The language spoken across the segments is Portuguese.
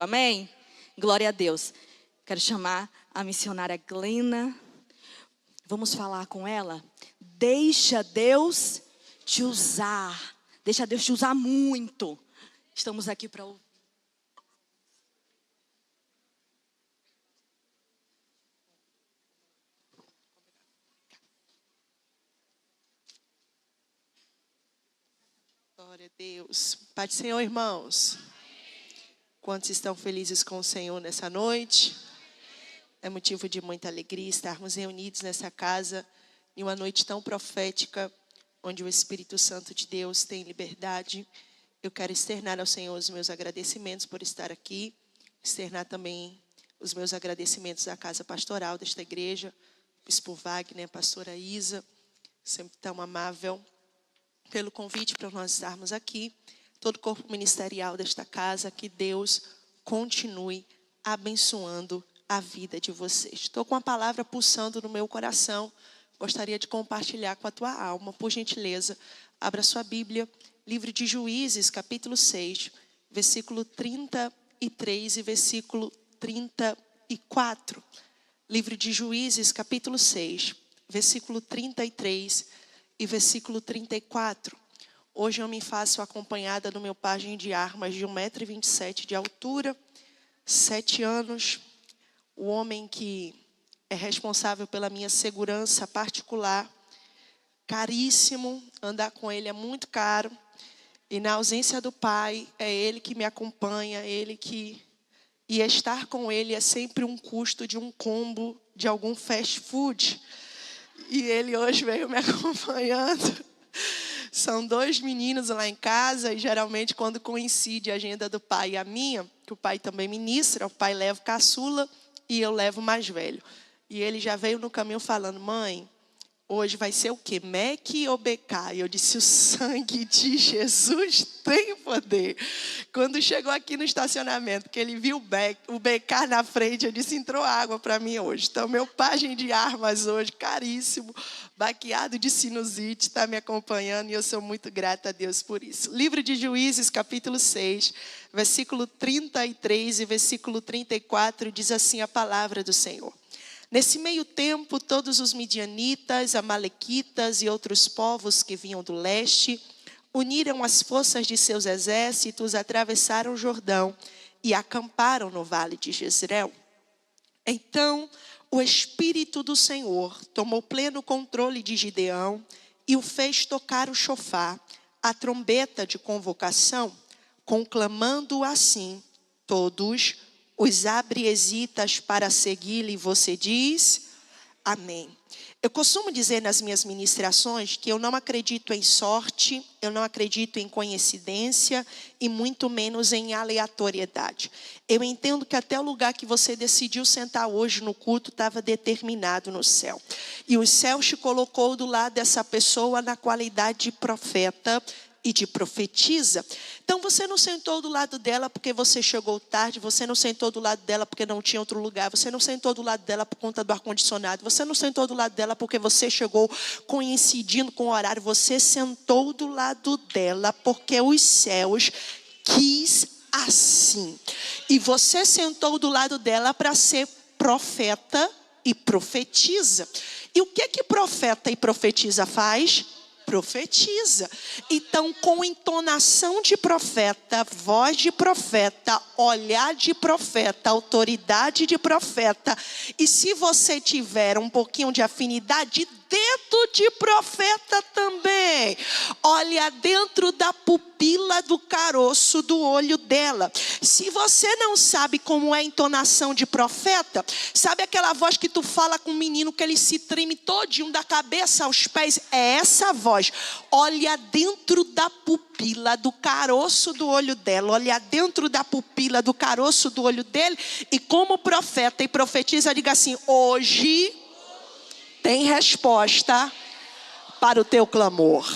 Amém? Glória a Deus. Quero chamar a missionária Glena. Vamos falar com ela. Deixa Deus te usar. Deixa Deus te usar muito. Estamos aqui para ouvir. Glória a Deus. Pai do Senhor, irmãos. Quantos estão felizes com o Senhor nessa noite? É motivo de muita alegria estarmos reunidos nessa casa em uma noite tão profética, onde o Espírito Santo de Deus tem liberdade. Eu quero externar ao Senhor os meus agradecimentos por estar aqui, externar também os meus agradecimentos à casa pastoral desta igreja, Bispo Wagner, pastora Isa, sempre tão amável, pelo convite para nós estarmos aqui, todo o corpo ministerial desta casa, que Deus continue abençoando a vida de vocês. Estou com a palavra pulsando no meu coração, gostaria de compartilhar com a tua alma. Por gentileza, abra sua Bíblia, livro de Juízes, capítulo 6, versículo 33 e versículo 34. Livro de Juízes, capítulo 6, versículo 33 e versículo 34. Hoje eu me faço acompanhada do meu pajem de armas de 1,27 m de altura, 7 anos, o homem que é responsável pela minha segurança particular, caríssimo, andar com ele é muito caro, e na ausência do pai, é ele que me acompanha, e estar com ele é sempre um custo de um combo de algum fast food, e ele hoje veio me acompanhando. São 2 meninos lá em casa, e geralmente quando coincide a agenda do pai e a minha, que o pai também ministra, o pai leva o caçula e eu levo o mais velho. E ele já veio no caminho falando: mãe, hoje vai ser o quê? Mac ou BK? E eu disse: o sangue de Jesus tem poder. Quando chegou aqui no estacionamento, que ele viu o BK na frente, eu disse: entrou água para mim hoje. Então, meu pajem de armas hoje, caríssimo, baqueado de sinusite, está me acompanhando, e eu sou muito grata a Deus por isso. Livro de Juízes, capítulo 6, versículo 33 e versículo 34, diz assim a palavra do Senhor. Nesse meio tempo, todos os midianitas, amalequitas e outros povos que vinham do leste uniram as forças de seus exércitos, atravessaram o Jordão e acamparam no vale de Jezreel. Então, o Espírito do Senhor tomou pleno controle de Gideão e o fez tocar o chofar, a trombeta de convocação, conclamando assim todos os abriesitas para segui-lo, e você diz: amém. Eu costumo dizer nas minhas ministrações que eu não acredito em sorte, eu não acredito em coincidência e muito menos em aleatoriedade. Eu entendo que até o lugar que você decidiu sentar hoje no culto estava determinado no céu. E o céu te colocou do lado dessa pessoa na qualidade de profeta e de profetisa. Então você não sentou do lado dela porque você chegou tarde, você não sentou do lado dela porque não tinha outro lugar, você não sentou do lado dela por conta do ar-condicionado, você não sentou do lado dela porque você chegou coincidindo com o horário, você sentou do lado dela porque os céus quis assim. E você sentou do lado dela para ser profeta e profetiza. E o que profeta e profetiza faz? Profetiza. Então, com entonação de profeta, voz de profeta, olhar de profeta, autoridade de profeta, e se você tiver um pouquinho de afinidade, dedo de profeta também. Olha dentro da pupila do caroço do olho dela. Se você não sabe como é a entonação de profeta, sabe aquela voz que tu fala com um menino que ele se treme todinho da cabeça aos pés? É essa voz. Olha dentro da pupila do caroço do olho dela. Olha dentro da pupila do caroço do olho dele. E como profeta e profetiza, diga assim: hoje tem resposta para o teu clamor.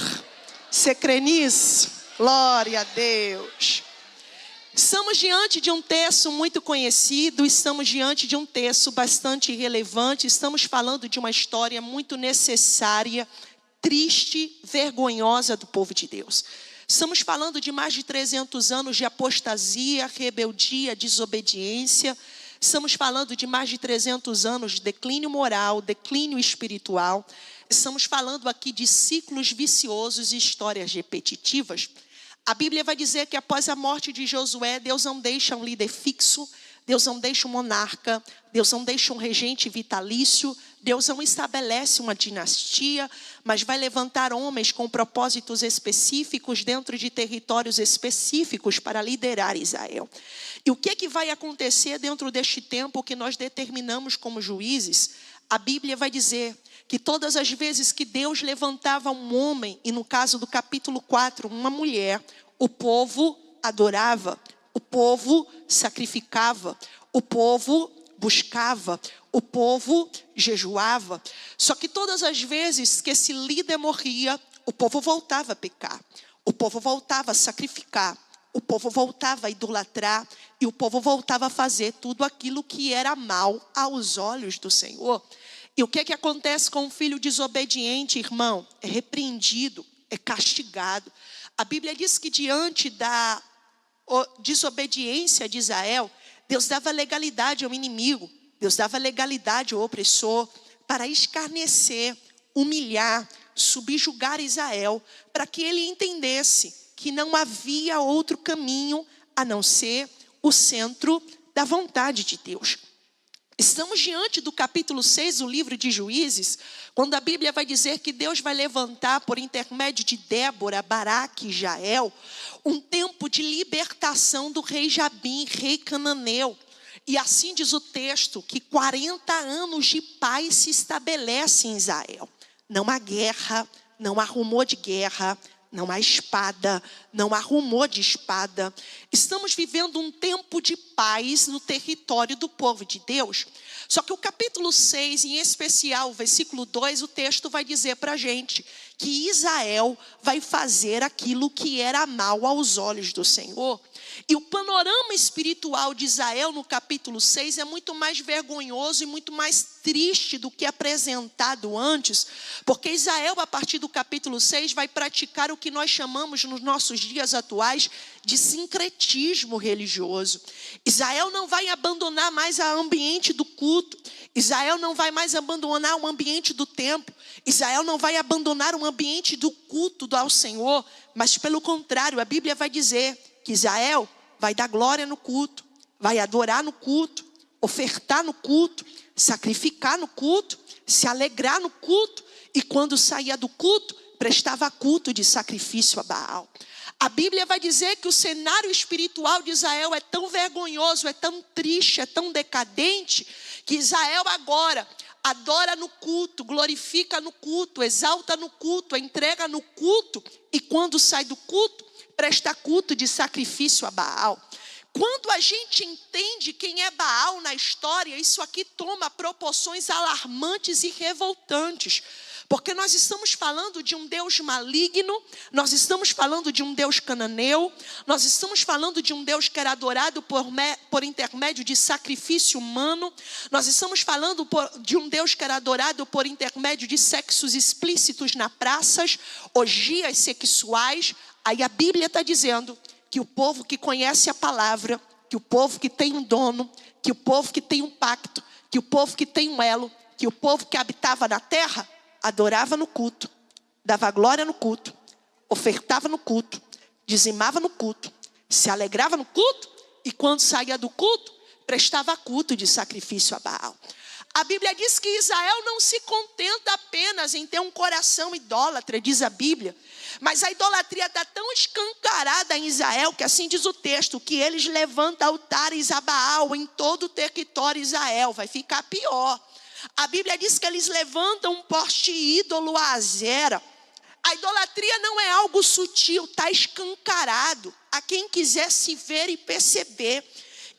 Você crê nisso? Glória a Deus. Estamos diante de um texto muito conhecido, estamos diante de um texto bastante relevante, estamos falando de uma história muito necessária, triste, vergonhosa do povo de Deus. Estamos falando de mais de 300 anos de apostasia, rebeldia, desobediência. Estamos falando de mais de 300 anos de declínio moral, declínio espiritual. Estamos falando aqui de ciclos viciosos e histórias repetitivas. A Bíblia vai dizer que após a morte de Josué, Deus não deixa um líder fixo, Deus não deixa um monarca, Deus não deixa um regente vitalício, Deus não estabelece uma dinastia, mas vai levantar homens com propósitos específicos dentro de territórios específicos para liderar Israel. E o que vai acontecer dentro deste tempo que nós determinamos como juízes? A Bíblia vai dizer que todas as vezes que Deus levantava um homem, e no caso do capítulo 4, uma mulher, o povo adorava, o povo sacrificava, o povo buscava, o povo jejuava. Só que todas as vezes que esse líder morria, o povo voltava a pecar, o povo voltava a sacrificar, o povo voltava a idolatrar e o povo voltava a fazer tudo aquilo que era mal aos olhos do Senhor. E o que acontece com um filho desobediente, irmão? É repreendido, é castigado. A Bíblia diz que diante da desobediência de Israel, Deus dava legalidade ao inimigo, Deus dava legalidade ao opressor para escarnecer, humilhar, subjugar Israel, para que ele entendesse que não havia outro caminho a não ser o centro da vontade de Deus. Estamos diante do capítulo 6 do livro de Juízes, quando a Bíblia vai dizer que Deus vai levantar por intermédio de Débora, Baraque e Jael, um tempo de libertação do rei Jabim, rei cananeu. E assim diz o texto, que 40 anos de paz se estabelece em Israel. Não há guerra, não há rumor de guerra, não há espada, não há rumor de espada. Estamos vivendo um tempo de paz no território do povo de Deus. Só que o capítulo 6, em especial o versículo 2, o texto vai dizer para a gente que Israel vai fazer aquilo que era mal aos olhos do Senhor. E o panorama espiritual de Israel no capítulo 6 é muito mais vergonhoso e muito mais triste do que apresentado antes, porque Israel, a partir do capítulo 6, vai praticar o que nós chamamos nos nossos dias atuais de sincretismo religioso. Israel não vai abandonar mais o ambiente do culto, Israel não vai mais abandonar o ambiente do templo, Israel não vai abandonar o ambiente do culto ao Senhor, mas pelo contrário, a Bíblia vai dizer que Israel vai dar glória no culto, vai adorar no culto, ofertar no culto, sacrificar no culto, se alegrar no culto, e quando saía do culto, prestava culto de sacrifício a Baal. A Bíblia vai dizer que o cenário espiritual de Israel é tão vergonhoso, é tão triste, é tão decadente, que Israel agora adora no culto, glorifica no culto, exalta no culto, entrega no culto, e quando sai do culto, presta culto de sacrifício a Baal. Quando a gente entende quem é Baal na história, isso aqui toma proporções alarmantes e revoltantes. Porque nós estamos falando de um Deus maligno, nós estamos falando de um Deus cananeu, nós estamos falando de um Deus que era adorado por intermédio de sacrifício humano, nós estamos falando de um Deus que era adorado por intermédio de sexos explícitos nas praças, orgias sexuais. Aí a Bíblia está dizendo que o povo que conhece a palavra, que o povo que tem um dono, que o povo que tem um pacto, que o povo que tem um elo, que o povo que habitava na terra, adorava no culto, dava glória no culto, ofertava no culto, dizimava no culto, se alegrava no culto, e quando saía do culto, prestava culto de sacrifício a Baal. A Bíblia diz que Israel não se contenta apenas em ter um coração idólatra, diz a Bíblia, mas a idolatria está tão escancarada em Israel, que assim diz o texto, que eles levantam altares a Baal em todo o território de Israel. Vai ficar pior. A Bíblia diz que eles levantam um poste ídolo a Azera. A idolatria não é algo sutil, está escancarado a quem quiser se ver e perceber.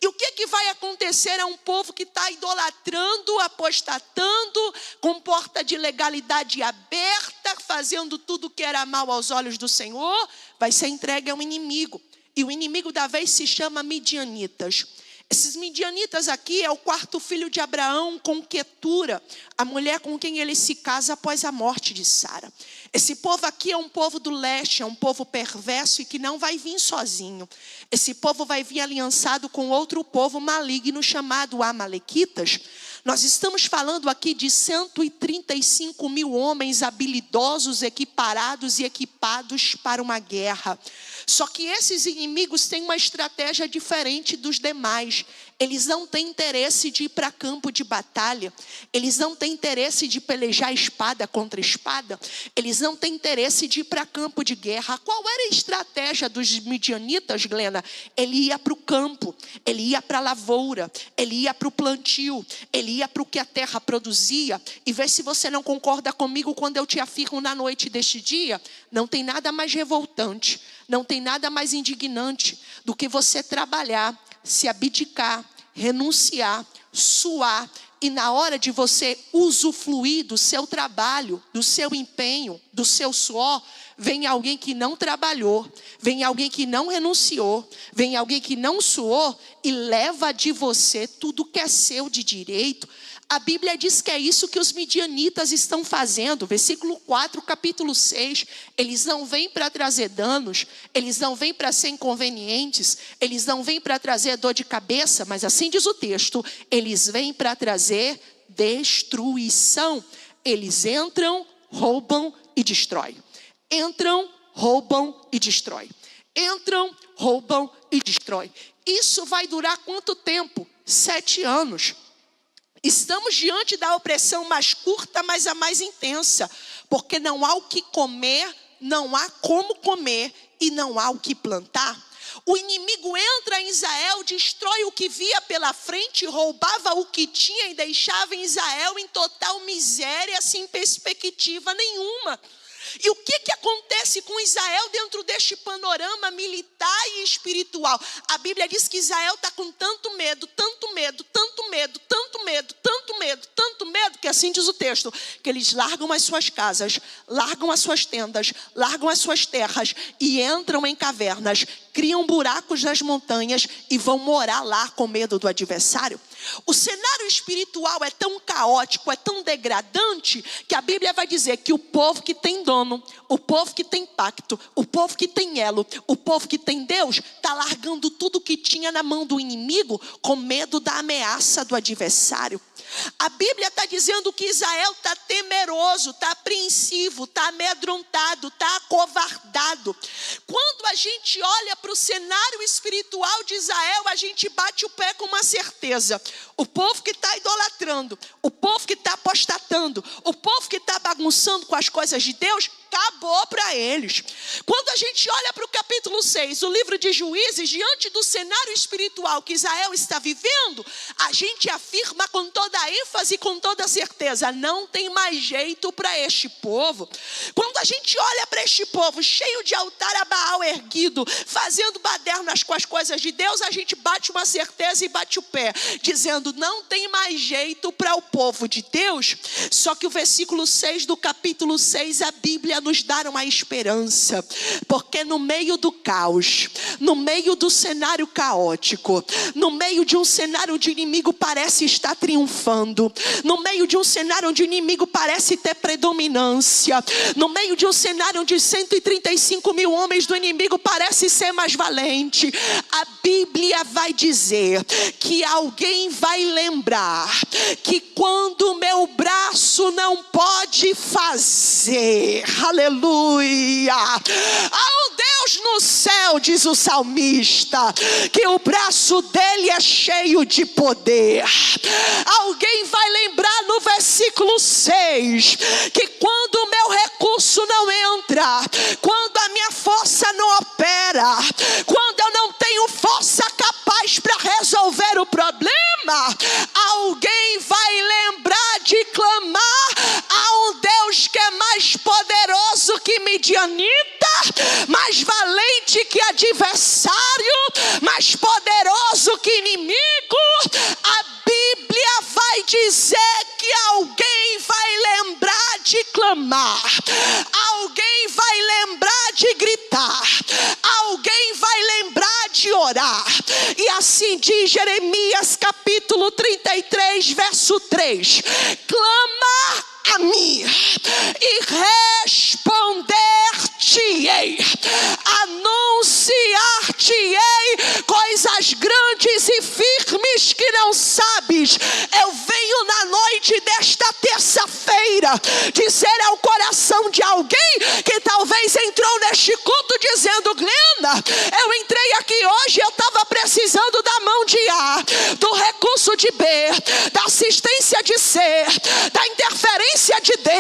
E o que vai acontecer a um povo que está idolatrando, apostatando, com porta de legalidade aberta, fazendo tudo que era mal aos olhos do Senhor? Vai ser entregue ao inimigo. E o inimigo da vez se chama midianitas. Esses midianitas aqui é o quarto filho de Abraão com Quetura, a mulher com quem ele se casa após a morte de Sara. Esse povo aqui é um povo do leste, é um povo perverso e que não vai vir sozinho. Esse povo vai vir aliançado com outro povo maligno chamado Amalequitas. Nós estamos falando aqui de 135 mil homens habilidosos, equiparados e equipados para uma guerra. Só que esses inimigos têm uma estratégia diferente dos demais. Eles não têm interesse de ir para campo de batalha. Eles não têm interesse de pelejar espada contra espada. Eles não têm interesse de ir para campo de guerra. Qual era a estratégia dos midianitas, Glena? Ele ia para o campo, ele ia para a lavoura, ele ia para o plantio, ele ia para o que a terra produzia. E vê se você não concorda comigo quando eu te afirmo na noite deste dia. Não tem nada mais revoltante, não tem nada mais indignante do que você trabalhar, se abdicar, renunciar, suar, e na hora de você usufruir do seu trabalho, do seu empenho, do seu suor, vem alguém que não trabalhou, vem alguém que não renunciou, vem alguém que não suou e leva de você tudo que é seu de direito. A Bíblia diz que é isso que os midianitas estão fazendo. Versículo 4, capítulo 6. Eles não vêm para trazer danos, eles não vêm para ser inconvenientes, eles não vêm para trazer dor de cabeça, mas assim diz o texto, eles vêm para trazer destruição. Eles entram, roubam e destroem. Entram, roubam e destroem. Entram, roubam e destroem. Isso vai durar quanto tempo? 7 anos. Estamos diante da opressão mais curta, mas a mais intensa. Porque não há o que comer, não há como comer e não há o que plantar. O inimigo entra em Israel, destrói o que via pela frente, roubava o que tinha e deixava em Israel em total miséria, sem perspectiva nenhuma. E o que acontece com Israel dentro deste panorama militar e espiritual? A Bíblia diz que Israel está com tanto medo, tanto medo, tanto medo, tanto medo, tanto medo, tanto medo, que assim diz o texto, que eles largam as suas casas, largam as suas tendas, largam as suas terras e entram em cavernas, criam buracos nas montanhas e vão morar lá com medo do adversário. O cenário espiritual é tão caótico, é tão degradante, que a Bíblia vai dizer que o povo que tem dono, o povo que tem pacto, o povo que tem elo, o povo que tem Deus, está largando tudo que tinha na mão do inimigo com medo da ameaça do adversário. A Bíblia está dizendo que Israel está temeroso, está apreensivo, está amedrontado, está acovardado. Quando a gente olha para o cenário espiritual de Israel, a gente bate o pé com uma certeza. O povo que está idolatrando, o povo que está apostatando, o povo que está bagunçando com as coisas de Deus, acabou para eles. Quando a gente olha para o capítulo 6, o livro de Juízes, diante do cenário espiritual que Israel está vivendo, a gente afirma com toda a ênfase e com toda a certeza, não tem mais jeito para este povo. Quando a gente olha para este povo cheio de altar a Baal erguido, fazendo badernas com as coisas de Deus, a gente bate uma certeza e bate o pé, dizendo, não tem mais jeito para o povo de Deus. Só que o versículo 6 do capítulo 6, a Bíblia nos dá uma esperança, porque no meio do caos, no meio do cenário caótico, no meio de um cenário onde o inimigo parece estar triunfando, no meio de um cenário onde o inimigo parece ter predominância, no meio de um cenário onde 135 mil homens do inimigo parece ser mais valente, a Bíblia vai dizer que alguém vai lembrar que quando o meu braço não pode fazer, aleluia, há um Deus no céu, diz o salmista, que o braço dele é cheio de poder. Alguém vai lembrar no versículo 6 que quando o meu recurso não entra, quando a minha força não opera, quando eu não tenho força capaz para resolver o problema, alguém vai lembrar de clamar a um Deus que é mais poderoso que midianita, mais valente que adversário, mais poderoso que inimigo. A Bíblia vai dizer que alguém vai lembrar de clamar, alguém vai lembrar de gritar, alguém vai lembrar de orar. orar. E assim diz Jeremias capítulo 33, verso 3: clama a mim e responder-te-ei, anunciar-te-ei coisas grandes e firmes que não sabes. Eu venho na noite desta terça-feira dizer ao coração de alguém que talvez entrou neste culto dizendo: Glenda, eu entrei aqui hoje, eu estava precisando da mão de A, do recurso de B, da assistência de C, da interferência de D,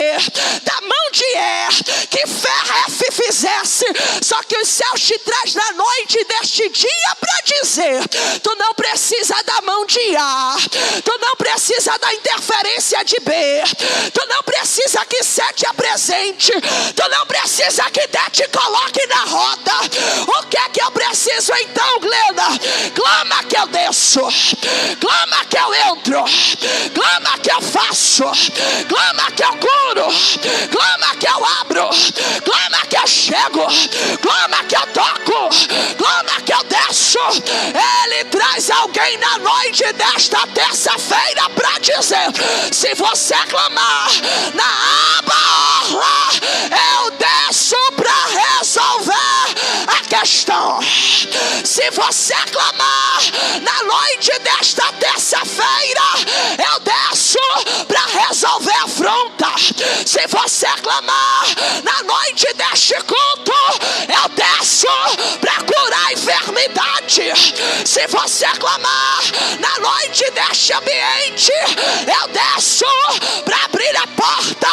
da mão de E, que fé F fizesse. Só que os céus te traz na noite deste dia para dizer: tu não precisa da mão de A, tu não precisa da interferência de B, tu não precisa que C te apresente, tu não precisa que D te coloque na roda. O que é que eu preciso então, Glenda? Clama que eu desço, clama que eu entro, clama que eu faço, clama que eu curo, clama que eu abro, clama que eu chego, clama que eu toco, clama que eu desço. Ele traz alguém na noite desta terça-feira para dizer: se você clamar na aba orla, eu desço para resolver a questão. Se você clamar na noite desta terça-feira, eu desço para resolver a afronta. Se você clamar na noite deste culto, eu desço para curar a enfermidade. Se você clamar na noite deste ambiente, eu desço para abrir a porta.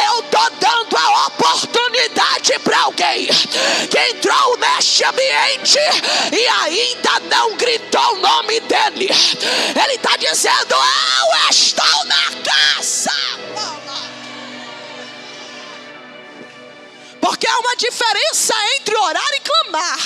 Eu estou dando a oportunidade para alguém que entrou neste ambiente e ainda não gritou o nome dele. Ele está dizendo: eu estou na casa. Porque há uma diferença entre orar e clamar.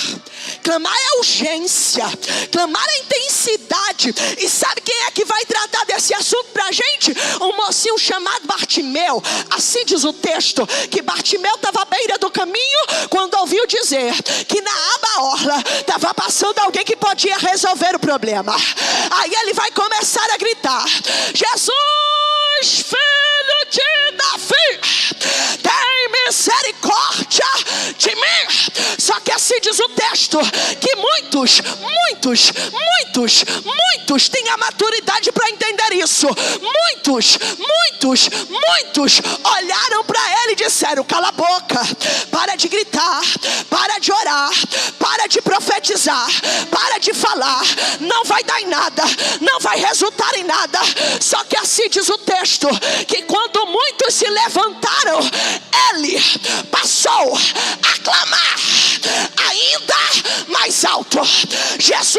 Clamar é urgência, clamar é intensidade. E sabe quem é que vai tratar desse assunto pra gente? Um mocinho chamado Bartimeu. Assim diz o texto, que Bartimeu estava à beira do caminho quando ouviu dizer que na aba orla estava passando alguém que podia resolver o problema. Aí ele vai começar a gritar: Jesus, filho de Davi, tem misericórdia de mim. Só que assim diz o texto, que muitos têm a maturidade para entender isso. Muitos olharam para ele e disseram: cala a boca, para de gritar, para de orar, para de profetizar, para de falar, não vai dar em nada, não vai resultar em nada. Só que assim diz o texto, que quando muitos se levantaram, ele passou a clamar ainda mais alto: Jesus,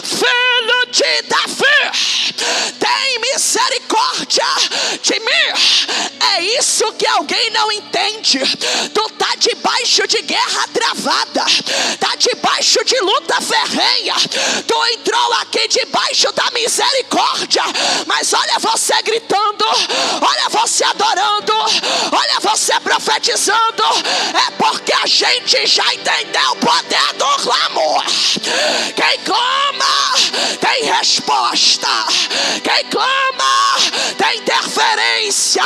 filho de Davi, tem misericórdia de mim. É isso que alguém não entende. Tu tá debaixo de guerra travada, tá debaixo de luta ferrenha. Tu entrou aqui debaixo da misericórdia, mas olha você gritando, olha você adorando, olha você profetizando. É porque a gente já entendeu o poder do clamor. Quem clama tem resposta, quem clama tem interferência,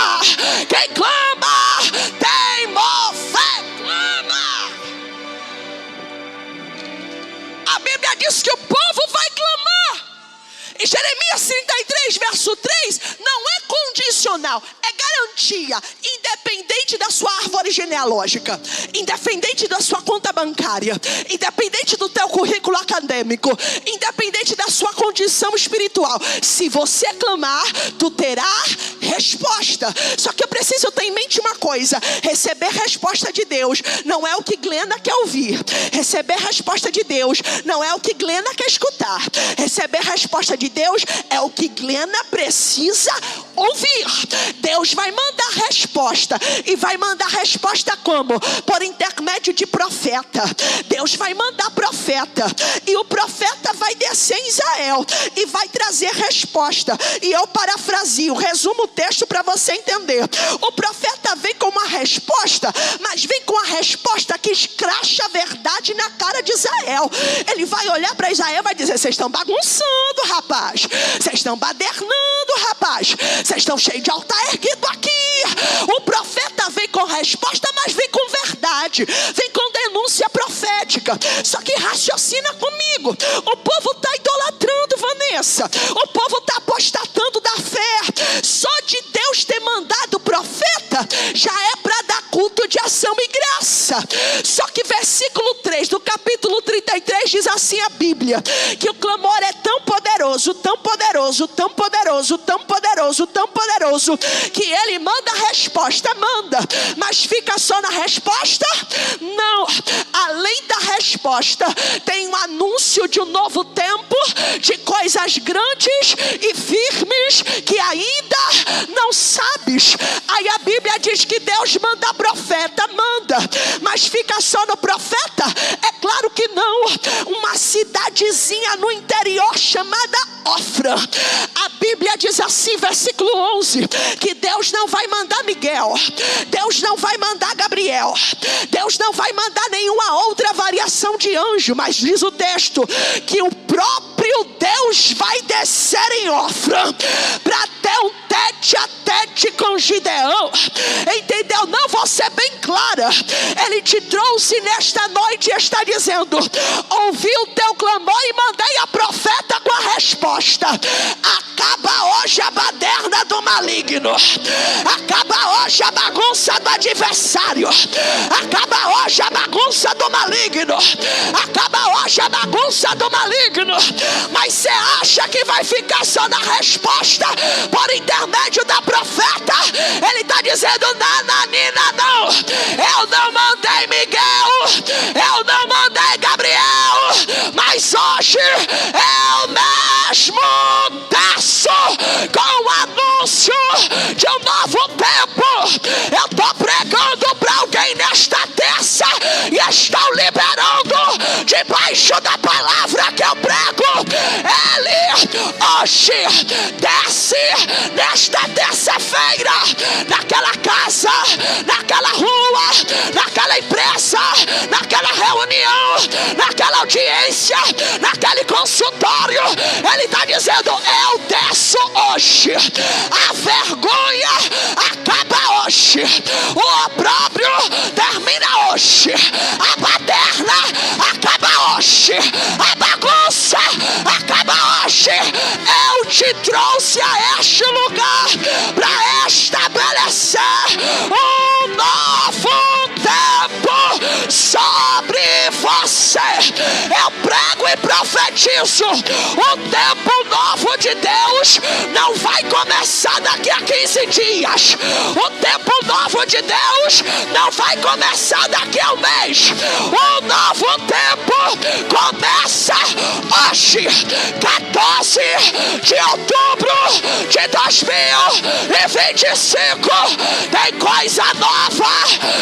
quem clama tem mover. Clama. A Bíblia diz que o povo vai clamar. E Jeremias 33, verso 3, não é condicional, é garantia. Independente da sua árvore genealógica, independente da sua conta bancária, independente do teu currículo acadêmico, independente da sua condição espiritual, se você clamar, tu terá resposta. Só que eu preciso ter em mente uma coisa: receber resposta de Deus não é o que Glenda quer ouvir. Receber resposta de Deus não é o que Glenda quer escutar. Receber resposta de Deus é o que Glenda precisa ouvir. Deus vai mandar resposta, e vai mandar resposta como? Por intermédio de profeta. Deus vai mandar profeta, e o profeta vai descer em Israel e vai trazer resposta. E eu parafrasio, resumo texto para você entender. O profeta vem com uma resposta, mas vem com a resposta que escracha a verdade na cara de Israel. Ele vai olhar para Israel e vai dizer: vocês estão bagunçando, rapaz. Vocês estão badernando, rapaz. Vocês estão cheios de altar erguido aqui. O profeta vem com resposta, mas vem com verdade. Vem com denúncia profética. Só que raciocina comigo. O povo está idolatrando, Vanessa. O povo está apostatando da fé. Só de Deus ter mandado o profeta já é para dar culto de ação e graça. Só que versículo 3 do capítulo 33 diz assim a Bíblia: que o clamor é tão poderoso, tão poderoso, tão poderoso, tão poderoso, tão poderoso, que ele manda a resposta, manda, mas fica só na resposta? Não. Além da resposta, tem um anúncio de um novo tempo, de coisas grandes e firmes que ainda não sabes. Aí a Bíblia diz que Deus manda profeta, manda, mas fica só no profeta? É claro que não. Uma cidadezinha no interior chamada Ofra. A Bíblia diz assim, versículo 11, que Deus não vai mandar Miguel, Deus não vai mandar Gabriel, Deus não vai mandar nenhuma outra variação de anjo, mas diz o texto que o próprio Deus vai descer em Ofra para ter um tete a tete com Gideão. Entendeu? Não, vou ser bem clara. Ele te trouxe nesta noite e está dizendo: ouvi o teu clamor e mandei a profeta com a resposta. Acaba hoje a baderna do maligno. Acaba hoje a bagunça do adversário. Acaba hoje a bagunça do maligno. Acaba hoje a bagunça do maligno. Mas você acha que vai ficar só na resposta por intermédio da profeta? Ele está dizendo: nananina, não. Eu não mandei Miguel, eu não mandei Gabriel, mas hoje eu mesmo desço com o anúncio de um novo tempo. Eu estou pregando para alguém nesta terça e estou liberando debaixo da palavra que eu prego. Ele hoje desce nesta terça-feira naquela casa, naquela rua, naquela empresa, naquela reunião, naquela audiência, naquele consultório. Ele está dizendo: eu desço hoje. A vergonha acaba hoje. O opróbrio termina hoje. A baderna acaba hoje. A bagunça acaba hoje. Eu te trouxe a este lugar para estabelecer um novo tempo sobre você. Eu prego e profetizo: o tempo novo de Deus não vai começar daqui a 15 dias. O tempo novo de Deus não vai começar daqui a um mês. O novo tempo começa hoje, 14 de outubro de 2025. Tem coisa nova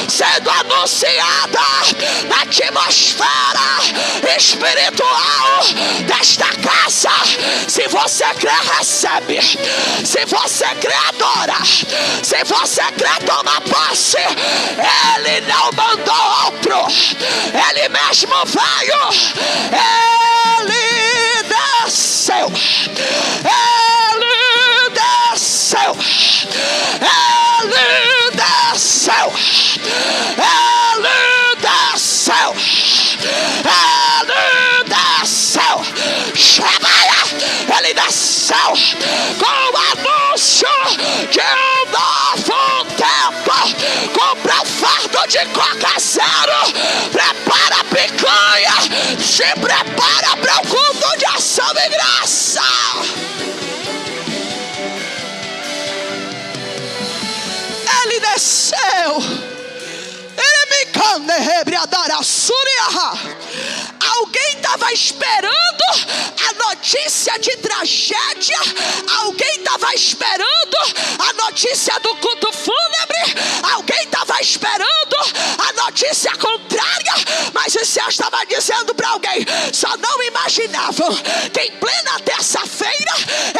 sendo anunciada na atmosfera espiritual desta casa. Se você crê, recebe. Se você crê, adora. Se você crê, toma posse. Ele não mandou outro, ele mesmo veio. Ele desceu. Ele desceu. Ele desceu. Ele desceu. Ele desceu. Ele desceu com o anúncio de um novo tempo. Compra o fardo de Coca Zero. Prepara a picanha. Se prepara para o culto de ação e graça. Ele desceu. Alguém estava esperando a notícia de tragédia. Alguém estava esperando a notícia do culto fúnebre. Alguém estava esperando a notícia contrária. Mas o Senhor estava dizendo para alguém: só não imaginavam que em plena terça-feira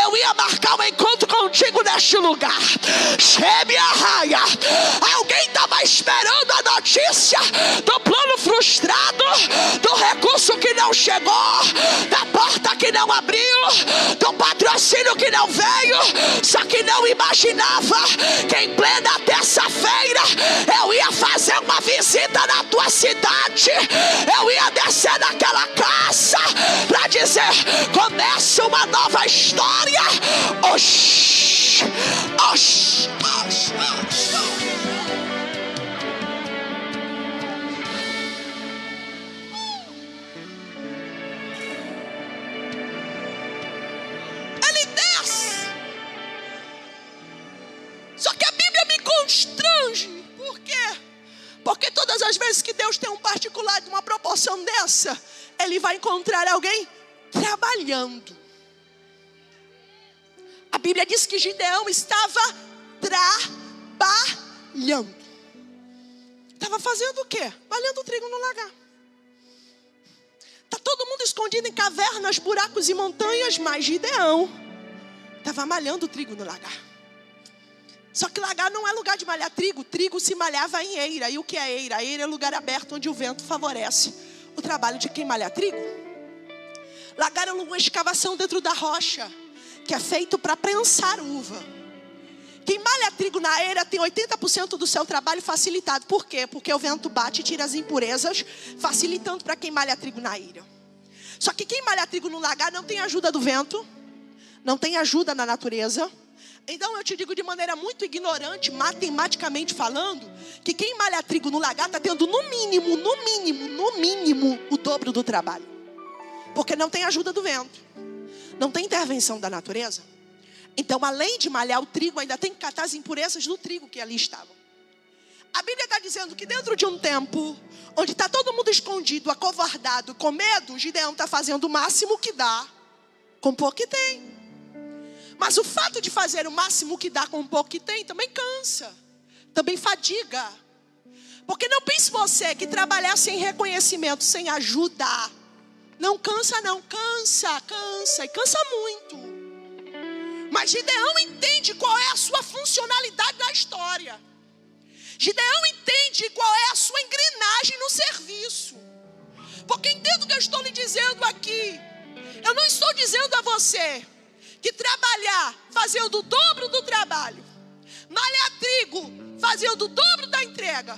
eu ia marcar um encontro contigo neste lugar. Chame a raia. Alguém estava esperando a notícia do plano frustrado, do recurso que não chegou, da porta que não abriu, do patrocínio que não veio, só que não imaginava que em plena terça-feira eu ia fazer uma visita na tua cidade. Eu ia descer naquela casa para dizer: começa uma nova história. Oxi, oxi, oxi, oxi. Ele desce. Só que a Bíblia me constrange. Por quê? Porque todas as vezes que Deus tem um particular de uma proporção dessa, Ele vai encontrar alguém trabalhando. A Bíblia diz que Gideão estava trabalhando. Estava fazendo o quê? Malhando trigo no lagar. Está todo mundo escondido em cavernas, buracos e montanhas, mas Gideão estava malhando trigo no lagar. Só que lagar não é lugar de malhar trigo. Trigo se malhava em eira. E o que é eira? A eira é lugar aberto onde o vento favorece o trabalho de quem malha trigo. Lagar é uma escavação dentro da rocha, que é feito para prensar uva. Quem malha trigo na eira tem 80% do seu trabalho facilitado. Por quê? Porque o vento bate e tira as impurezas, facilitando para quem malha trigo na eira. Só que quem malha trigo no lagar não tem ajuda do vento, não tem ajuda na natureza. Então eu te digo de maneira muito ignorante, matematicamente falando, que quem malha trigo no lagar está tendo no mínimo o dobro do trabalho. Porque não tem ajuda do vento, não tem intervenção da natureza. Então, além de malhar o trigo, ainda tem que catar as impurezas do trigo que ali estavam. A Bíblia está dizendo que dentro de um tempo onde está todo mundo escondido, acovardado, com medo, Gideão está fazendo o máximo que dá com o pouco que tem. Mas o fato de fazer o máximo que dá com o pouco que tem também cansa, também fadiga. Porque não pense você que trabalhar sem reconhecimento, sem ajuda, não cansa não, cansa e cansa muito. Mas Gideão entende qual é a sua funcionalidade na história. Gideão entende qual é a sua engrenagem no serviço. Porque entendo o que eu estou lhe dizendo aqui. Eu não estou dizendo a você que trabalhar fazendo o dobro do trabalho, malhar trigo fazendo o dobro da entrega,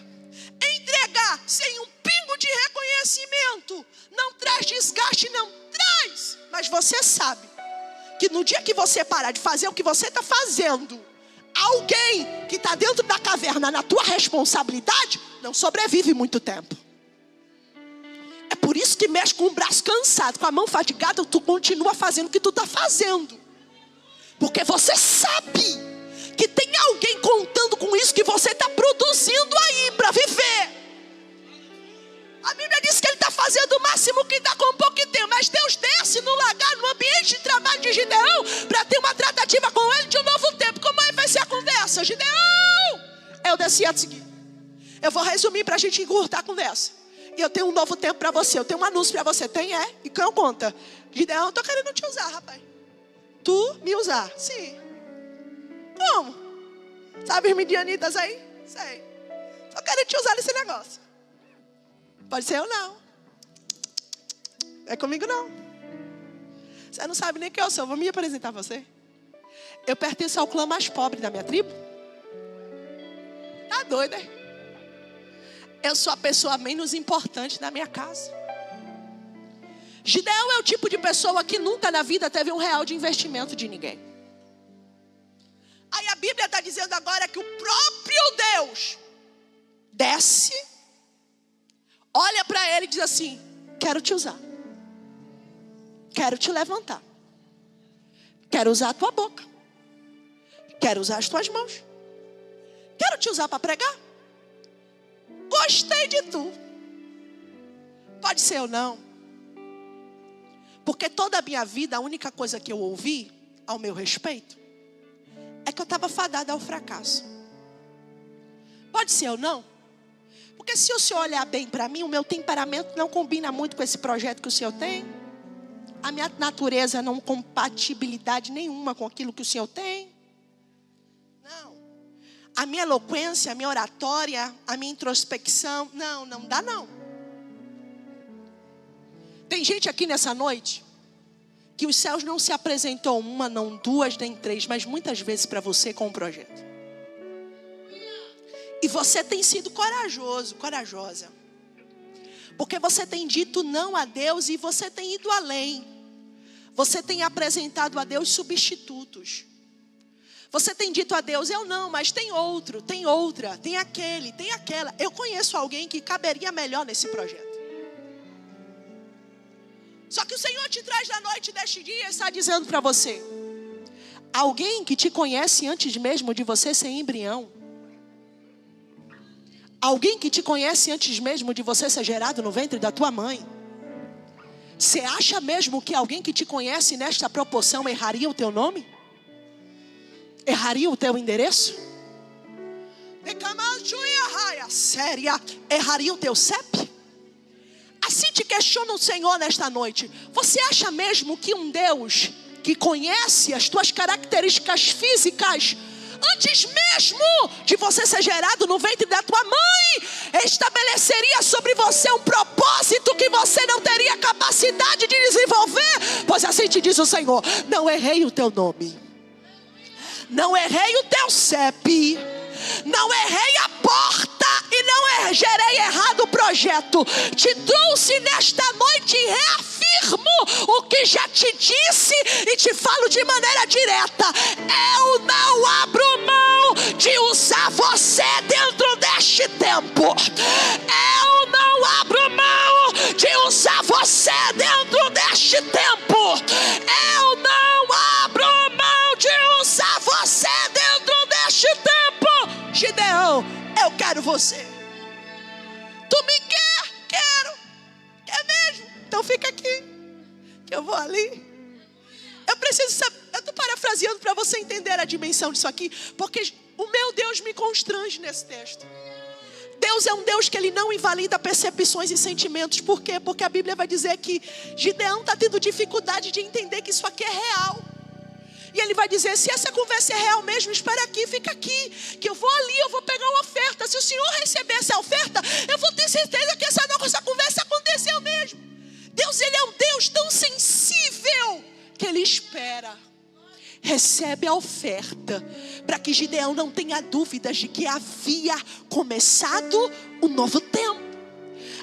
entregar sem um pingo de reconhecimento, não traz desgaste, não traz. Mas você sabe que no dia que você parar de fazer o que você está fazendo, alguém que está dentro da caverna na tua responsabilidade não sobrevive muito tempo. É por isso que mexe com o braço cansado, com a mão fatigada, tu continua fazendo o que tu está fazendo. Porque você sabe que tem alguém contando com isso que você está produzindo aí para viver. A Bíblia diz que ele está fazendo o máximo que dá com o pouco que tem. Mas Deus desce no lagar, no ambiente de trabalho de Gideão, para ter uma tratativa com ele de um novo tempo. Como é que vai ser a conversa? Gideão! Eu desci a seguir. Eu vou resumir para a gente encurtar a conversa. E eu tenho um novo tempo para você. Eu tenho um anúncio para você. Tem, é? E quem conta? Gideão, eu estou querendo te usar, rapaz. Tu me usar? Sim. Como? Sabe os midianitas aí? Sei. Só quero te usar nesse negócio. Pode ser ou não. É comigo não. Você não sabe nem quem eu sou. Vou me apresentar a você. Eu pertenço ao clã mais pobre da minha tribo. Tá doida, hein? Eu sou a pessoa menos importante da minha casa. Gideão é o tipo de pessoa que nunca na vida teve R$1 de investimento de ninguém. Aí a Bíblia está dizendo agora que o próprio Deus desce, olha para ele e diz assim: quero te usar, quero te levantar, quero usar a tua boca, quero usar as tuas mãos, quero te usar para pregar. Gostei de tu. Pode ser ou não. Porque toda a minha vida, a única coisa que eu ouvi ao meu respeito é que eu estava fadada ao fracasso. Pode ser ou não? Porque se o senhor olhar bem para mim, o meu temperamento não combina muito com esse projeto que o senhor tem. A minha natureza não compatibilidade nenhuma com aquilo que o senhor tem. a minha eloquência, a minha oratória, a minha introspecção. Não dá não. Tem gente aqui nessa noite que os céus não se apresentou uma, não duas, nem três, mas muitas vezes para você com um projeto. E você tem sido corajoso, corajosa. Porque você tem dito não a Deus e você tem ido além. Você tem apresentado a Deus substitutos. Você tem dito a Deus, eu não, mas tem outro, tem outra, tem aquele, tem aquela. Eu conheço alguém que caberia melhor nesse projeto. Só que o Senhor te traz na noite deste dia e está dizendo para você: alguém que te conhece antes mesmo de você ser embrião. Alguém que te conhece antes mesmo de você ser gerado no ventre da tua mãe. Você acha mesmo que alguém que te conhece nesta proporção erraria o teu nome? Erraria o teu endereço? Séria, erraria o teu CEP? Assim te questiona o Senhor nesta noite. Você acha mesmo que um Deus que conhece as tuas características físicas antes mesmo de você ser gerado no ventre da tua mãe, estabeleceria sobre você um propósito que você não teria capacidade de desenvolver? Pois assim te diz o Senhor: não errei o teu nome, não errei o teu CEP, não errei a porta e não gerei errado o projeto. Te trouxe nesta noite e reafirmo o que já te disse e te falo de maneira direta: eu não abro mão de usar você dentro deste tempo. Eu não abro mão de usar você dentro deste tempo. Eu não abro mão de usar você dentro deste tempo. Gideão, eu quero você. Tu me quer? Quero. Quer mesmo? Então fica aqui, que eu vou ali. Eu preciso saber, eu estou parafraseando para você entender a dimensão disso aqui, porque o meu Deus me constrange nesse texto. Deus é um Deus que Ele não invalida percepções e sentimentos. Por quê? Porque a Bíblia vai dizer que Gideão está tendo dificuldade de entender que isso aqui é real. E ele vai dizer: se essa conversa é real mesmo, espera aqui, fica aqui, que eu vou ali, eu vou pegar uma oferta. Se o Senhor receber essa oferta, eu vou ter certeza que essa conversa aconteceu mesmo. Deus, Ele é um Deus tão sensível que Ele espera. Recebe a oferta para que Gideão não tenha dúvidas de que havia começado um novo tempo.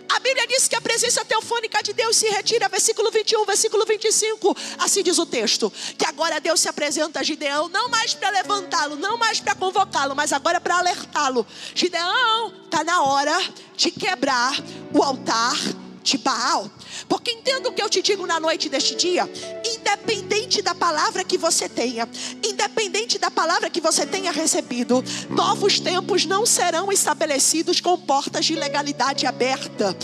A Bíblia diz que a presença teofônica de Deus se retira, versículo 21, versículo 25. Assim diz o texto, que agora Deus se apresenta a Gideão, não mais para levantá-lo, não mais para convocá-lo, mas agora para alertá-lo. Gideão, está na hora de quebrar o altar de Baal. Porque entenda o que eu te digo na noite deste dia: independente da palavra que você tenha, independente da palavra que você tenha recebido, novos tempos não serão estabelecidos com portas de legalidade aberta.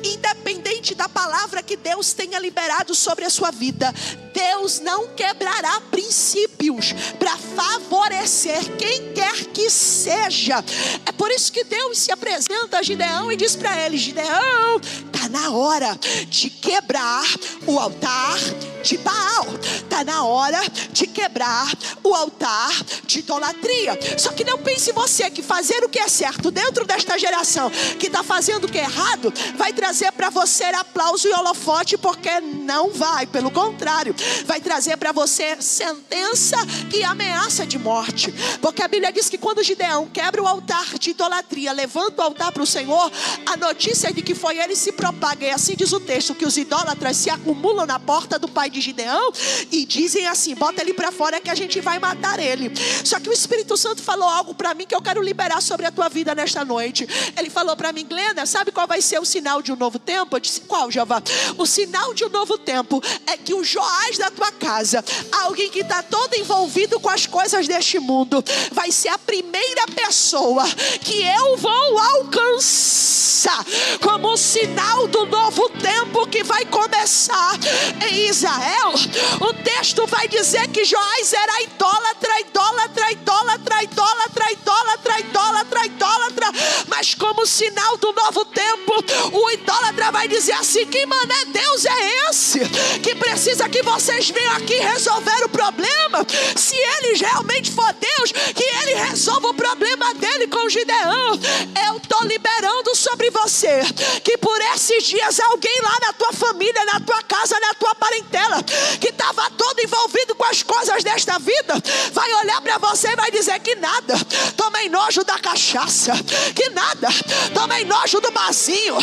Independente da palavra que Deus tenha liberado sobre a sua vida, Deus não quebrará princípios para favorecer quem quer que seja. É por isso que Deus se apresenta a Gideão e diz para ele: Gideão, está na hora de quebrar o altar de Baal. Está na hora de quebrar o altar de idolatria. Só que não pense você que fazer o que é certo dentro desta geração que está fazendo o que é errado vai trazer para você aplauso e holofote, porque não vai. Pelo contrário, vai trazer para você sentença e ameaça de morte. Porque a Bíblia diz que quando Gideão quebra o altar de idolatria, levanta o altar para o Senhor, a notícia de que foi ele se propaga. E assim diz o texto, que os idólatras se acumulam na porta do pai de Gideão e dizem assim: bota ele para fora que a gente vai matar ele. Só que o Espírito Santo falou algo para mim que eu quero liberar sobre a tua vida nesta noite. Ele falou para mim: Glenda, sabe qual vai ser o sinal de um novo tempo? Eu disse: qual, Jeová? O sinal de um novo tempo é que o Joás da tua casa, alguém que está todo envolvido com as coisas deste mundo, vai ser a primeira pessoa que eu vou alcançar como sinal do novo tempo que vai começar em Israel. O texto vai dizer que Joás era idólatra, idólatra, idólatra, idólatra, idólatra, idólatra, idólatra. Mas como sinal do novo tempo, o idólatra vai dizer assim: que mané Deus é esse que precisa que vocês venham aqui resolver o problema? Se ele realmente for Deus, que ele resolva o problema dele com Gideão. Eu estou liberando sobre você que por esses dias alguém lá na tua família, na tua casa, na tua parentela, que estava todo envolvido com as coisas desta vida, vai olhar para você e vai dizer que nada, tomei nojo da cachaça, que nada, tomei nojo do barzinho,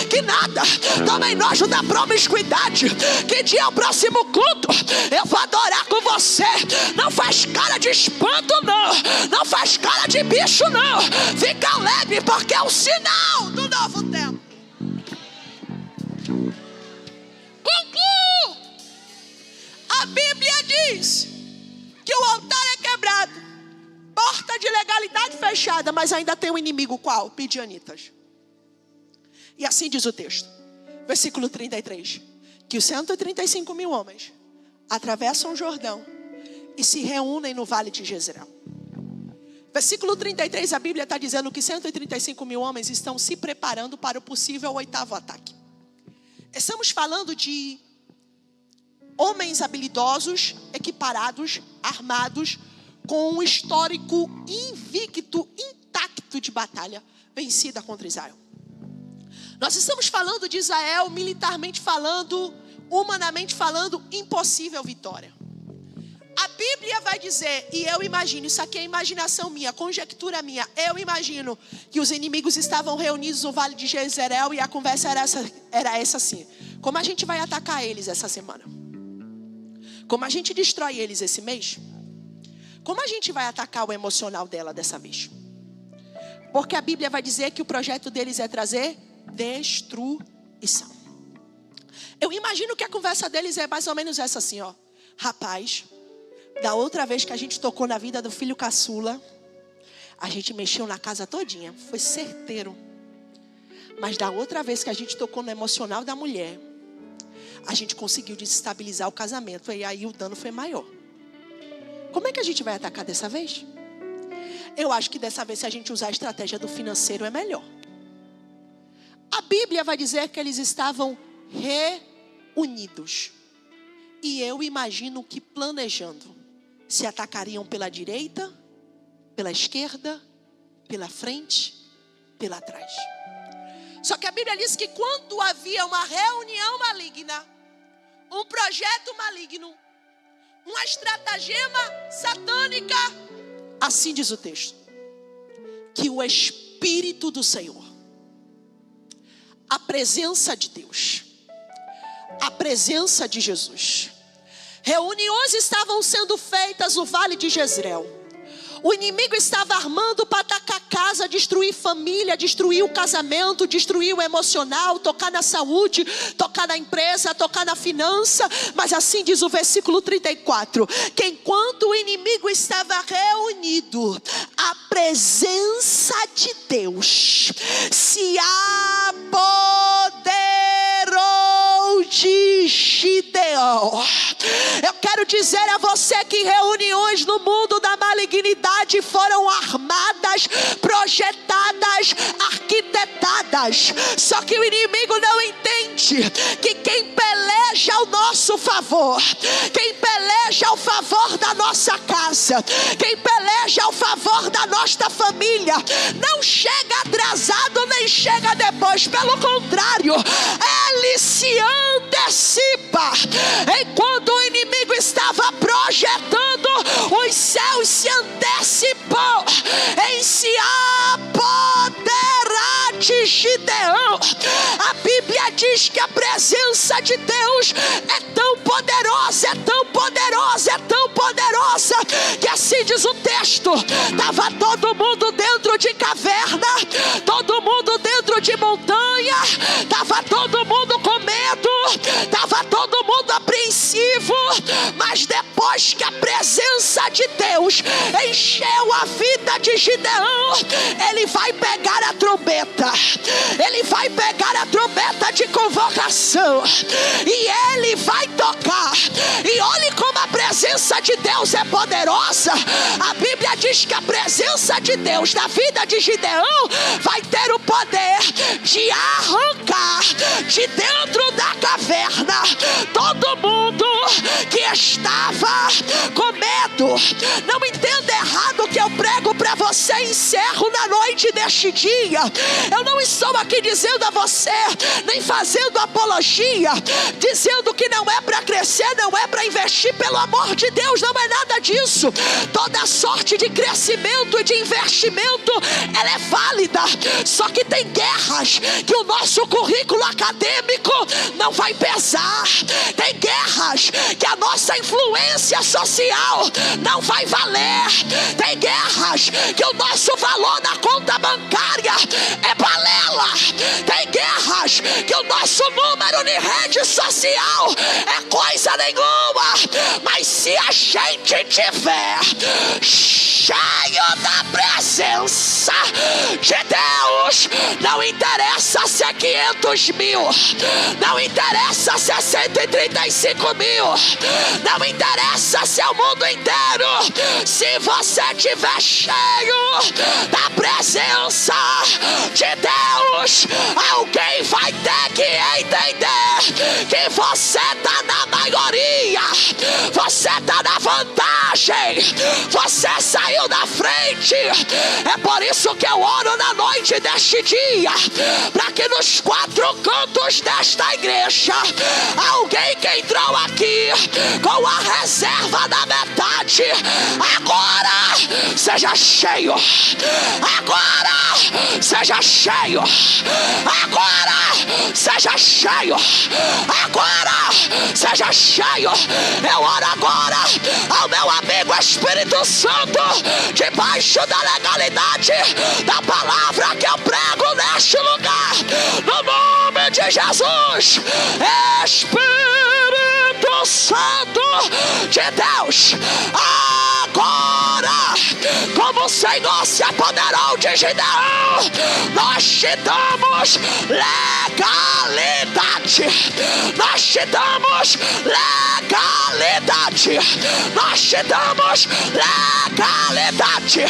que nada, tomei nojo da promiscuidade, que dia é o próximo culto, eu vou adorar com você. Não faz cara de espanto não, não faz cara de bicho não, fica alegre porque é o sinal do novo tempo. Concluo. A Bíblia diz que o altar é quebrado, porta de legalidade fechada, mas ainda tem um inimigo. Qual? Midianitas. E assim diz o texto, versículo 33, que os 135 mil homens atravessam o Jordão e se reúnem no vale de Jezreel. Versículo 33, a Bíblia está dizendo que 135 mil homens estão se preparando para o possível 8º ataque. Estamos falando de homens habilidosos, equiparados, armados, com um histórico invicto, intacto de batalha vencida contra Israel. Nós estamos falando de Israel, militarmente falando, humanamente falando, impossível vitória. A Bíblia vai dizer, e eu imagino, isso aqui é imaginação minha, conjectura minha, eu imagino que os inimigos estavam reunidos no vale de Jezreel e a conversa era essa assim: como a gente vai atacar eles essa semana? Como a gente destrói eles esse mês? Como a gente vai atacar o emocional dela dessa vez? Porque a Bíblia vai dizer que o projeto deles é trazer destruição. Eu imagino que a conversa deles é mais ou menos essa assim, ó: rapaz, da outra vez que a gente tocou na vida do filho caçula, a gente mexeu na casa todinha, foi certeiro. Mas da outra vez que a gente tocou no emocional da mulher, a gente conseguiu desestabilizar o casamento, e aí o dano foi maior. Como é que a gente vai atacar dessa vez? Eu acho que dessa vez, se a gente usar a estratégia do financeiro, é melhor. A Bíblia vai dizer que eles estavam reunidos. E eu imagino que planejando, se atacariam pela direita, pela esquerda, pela frente, pela trás. Só que a Bíblia diz que quando havia uma reunião maligna, um projeto maligno, uma estratagema satânica, assim diz o texto, que o Espírito do Senhor, a presença de Deus, a presença de Jesus, reuniões estavam sendo feitas no vale de Jezreel. O inimigo estava armando para atacar casa, destruir família, destruir o casamento, destruir o emocional, tocar na saúde, tocar na empresa, tocar na finança. Mas assim diz o versículo 34, que enquanto o inimigo estava reunido, a presença de Deus se apoderou de Gideão. Eu quero dizer a você que reuniões no mundo da malignidade foram armadas, projetadas, arquitetadas. Só que o inimigo não entende que quem peleja ao nosso favor, quem peleja ao favor da nossa casa, quem peleja ao favor da nossa família, não chega atrasado nem chega depois. Pelo contrário, ele se antecipa. Enquanto o inimigo estava projetando, os céus se antecipou em se apoderar de Gideão. A Bíblia diz que a presença de Deus é tão poderosa, é tão poderosa, é tão poderosa, que assim diz o texto, estava todo mundo dentro de caverna, todo mundo dentro de montanha, estava todo mundo com medo, estava todo mundo apreensivo, mas depois que a presença de Deus encheu a vida de Gideão, ele vai pegar a trombeta, ele vai pegar a trombeta de convocação, e ele vai tocar. E olhe como a presença de Deus é poderosa. A Bíblia diz que a presença de Deus na vida de Gideão vai ter o poder de arrancar de dentro da caverna todo mundo que estava com medo. Não entenda errado o que eu prego para você. Encerro na noite deste dia. Eu não estou aqui dizendo a você, nem fazendo apologia, dizendo que não é para crescer, não é para investir. Pelo amor de Deus, não é nada disso. Toda sorte de crescimento e de investimento, ela é válida. Só que tem guerras que o nosso currículo acadêmico não vai pesar. Tem guerras que a nossa influência social não vai valer. Tem guerras que o nosso valor na conta bancária é balela. Tem guerras que o nosso número de rede social é coisa nenhuma. Mas se a gente tiver cheio da presença de Deus, não interessa se é 500 mil, não interessa se é 135 mil, não interessa se é o mundo inteiro. Se você estiver cheio da presença de Deus, alguém vai ter que entender que você está na maioria, você está na vantagem, você saiu da frente. É por isso que eu oro na noite deste dia, para que nos 4 cantos desta igreja, alguém que entrou aqui com a reserva da metade, agora seja cheio, agora seja cheio, agora seja cheio, agora seja cheio. Eu oro agora ao meu amigo Espírito Santo, debaixo da legalidade da palavra que eu prego neste lugar, no nome de Jesus. Espírito Santo de Deus, agora, como o Senhor se apoderou de Gideão, nós te damos legalidade, nós te damos legalidade, nós te damos legalidade,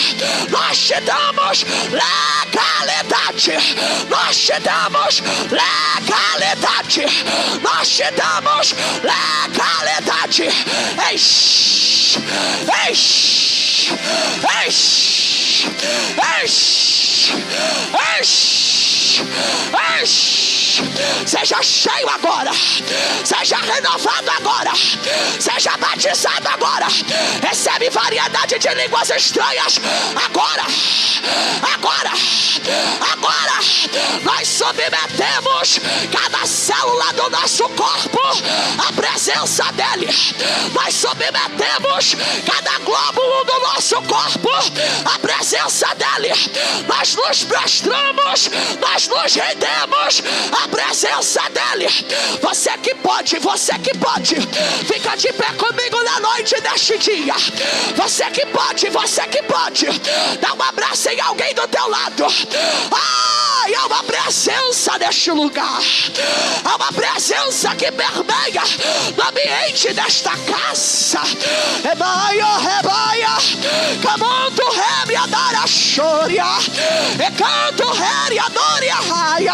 nós te damos legalidade, nós te damos legalidade, nós te damos legalidade. Eish, eish, eish, eish, eish, eish. Seja cheio agora, seja renovado agora, seja batizado agora, recebe variedade de línguas estranhas agora, agora, agora. Nós submetemos cada célula do nosso corpo à presença dele, nós submetemos cada glóbulo do nosso corpo à presença dele, nós nos prostramos, nós nos rendemos à presença dele. Você que pode, fica de pé comigo na noite deste dia. Você que pode, dá um abraço em alguém do teu lado. Ai, há uma presença neste lugar, há uma presença que permeia no ambiente desta casa. Rebaia, camanto reme a dar a choria, e canto rere a doria raia,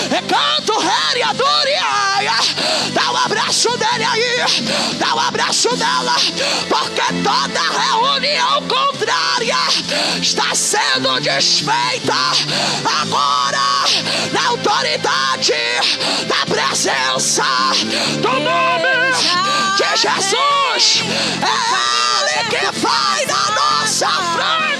e canto rere a doria raia. Dá um abraço dele aí, dá um abraço dela, porque toda reunião contrária está sendo desfeita agora, na autoridade da presença do nome de Jesus. É Ele que vai na nossa frente.